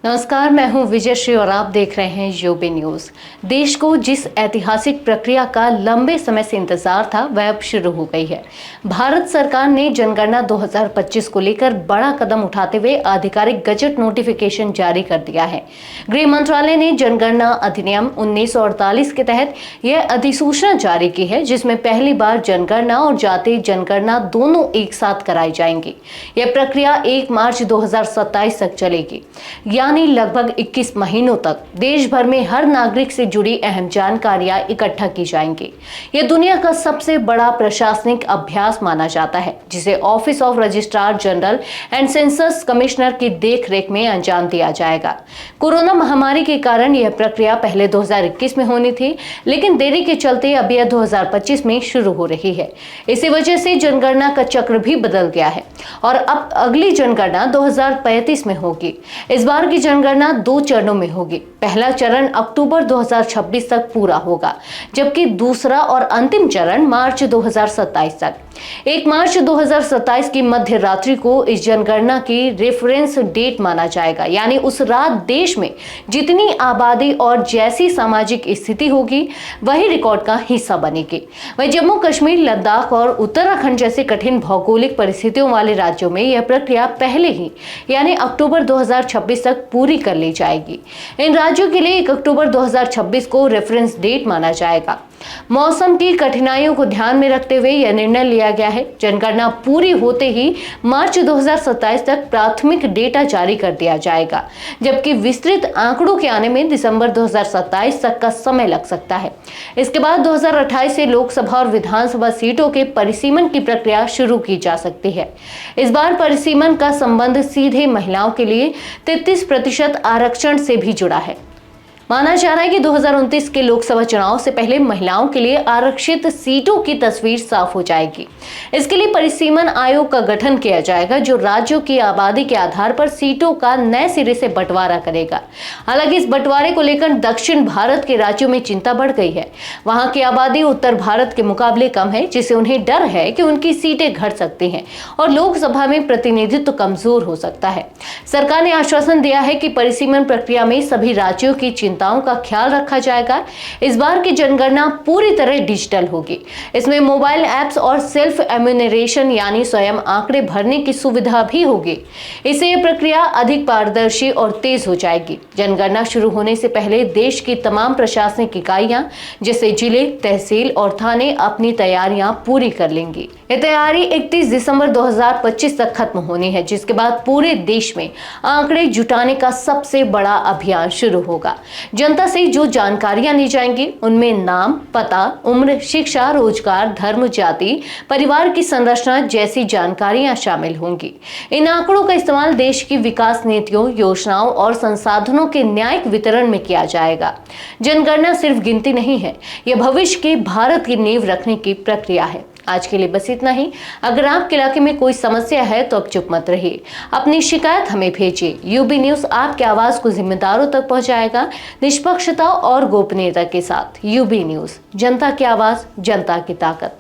नमस्कार, मैं हूं विजय श्री और आप देख रहे हैं यूबी न्यूज। देश को जिस ऐतिहासिक प्रक्रिया का लंबे समय से इंतजार था वह अब शुरू हो गई है। भारत सरकार ने जनगणना 2025 को लेकर बड़ा कदम उठाते हुए आधिकारिक गजट नोटिफिकेशन जारी कर दिया है। गृह मंत्रालय ने जनगणना अधिनियम 1948 के तहत यह अधिसूचना जारी की है, जिसमें पहली बार जनगणना और जातीय जनगणना दोनों एक साथ कराई जाएंगी। यह प्रक्रिया 1 मार्च 2027 तक चलेगी, यानी लगभग 21 महीनों तक देश भर में हर नागरिक से जुड़ी अहम जानकारियां इकट्ठा की जाएंगी। यह दुनिया का सबसे बड़ा प्रशासनिक अभ्यास माना जाता है, जिसे office of registrar general and census commissioner की देखरेख में अंजाम दिया जाएगा। कोरोना महामारी के कारण यह प्रक्रिया पहले 2021 में होनी थी, लेकिन देरी के चलते अब यह 2025 में शुरू हो रही है। इसी वजह से जनगणना का चक्र भी बदल गया है और अब अगली जनगणना 2035 में होगी। इस बार की जनगणना 2 चरणों में होगी। पहला चरण अक्टूबर 2026 तक पूरा होगा, जबकि दूसरा और अंतिम चरण मार्च 2027 तक। 1 मार्च 2027 की मध्य रात्रि को इस जनगणना की रेफरेंस डेट माना जाएगा, यानी उस रात देश में जितनी आबादी और जैसी सामाजिक स्थिति होगी वही रिकॉर्ड का हिस्सा बनेगी। वहीं जम्मू कश्मीर, लद्दाख और उत्तराखंड जैसे कठिन भौगोलिक परिस्थितियों वाले राज्यों में यह प्रक्रिया पहले ही यानी अक्टूबर 2026 तक पूरी कर ली जाएगी। इन राज्यों के लिए 1 अक्टूबर 2026 को रेफरेंस डेट माना जाएगा। मौसम की कठिनाइयों को ध्यान में रखते हुए यह निर्णय लिया गया है। जनगणना पूरी होते ही मार्च 2027 तक प्राथमिक डेटा जारी कर दिया जाएगा, जबकि विस्तृत आंकड़ों के आने में दिसंबर 2027 तक का समय लग सकता है। इसके बाद 2028 से लोकसभा और विधानसभा सीटों के परिसीमन की प्रक्रिया शुरू की जा सकती है। इस बार परिसीमन का संबंध सीधे महिलाओं के लिए 33% आरक्षण से भी जुड़ा है। माना जा रहा है कि 2029 के लोकसभा चुनाव से पहले महिलाओं के लिए आरक्षित सीटों की तस्वीर साफ हो जाएगी। इसके लिए परिसीमन आयोग का गठन किया जाएगा, जो राज्यों की आबादी के आधार पर सीटों का नए सिरे से बंटवारा करेगा। हालांकि इस बंटवारे को लेकर दक्षिण भारत के राज्यों में चिंता बढ़ गई है। वहां की आबादी उत्तर भारत के मुकाबले कम है, जिससे उन्हें डर है कि उनकी सीटें घट सकती हैं और लोकसभा में प्रतिनिधित्व कमजोर हो सकता है। सरकार ने आश्वासन दिया है कि परिसीमन प्रक्रिया में सभी राज्यों की चिंताओं का ख्याल रखा जाएगा। इस बार की जनगणना पूरी तरह डिजिटल होगी। इसमें मोबाइल ऐप्स और सेल्फ एम्यूनरेशन यानी स्वयं आंकड़े भरने की सुविधा भी होगी। इससे यह प्रक्रिया अधिक पारदर्शी और तेज हो जाएगी। जनगणना शुरू होने से पहले देश की तमाम प्रशासनिक इकाइयां जैसे जिले, तहसील और थाने अपनी तैयारियां पूरी कर लेंगी। यह तैयारी 31 दिसंबर 2025 तक खत्म होनी है, जिसके बाद पूरे देश में आंकड़े जुटाने का सबसे बड़ा अभियान शुरू होगा। जनता से जो जानकारियां ली जाएंगी उनमें नाम, पता, उम्र, शिक्षा, रोजगार, धर्म, जाति, परिवार की संरचना जैसी जानकारियां शामिल होंगी। इन आंकड़ों का इस्तेमाल देश की विकास नीतियों, योजनाओं और संसाधनों के न्यायिक वितरण में किया जाएगा। जनगणना सिर्फ गिनती नहीं है, यह भविष्य के भारत की नींव रखने की प्रक्रिया है। आज के लिए बस इतना ही। अगर आपके इलाके में कोई समस्या है तो अब चुप मत रहिए, अपनी शिकायत हमें भेजिए। यूबी न्यूज आपकी आवाज को जिम्मेदारों तक पहुंचाएगा, निष्पक्षता और गोपनीयता के साथ। यूबी न्यूज, जनता की आवाज, जनता की ताकत।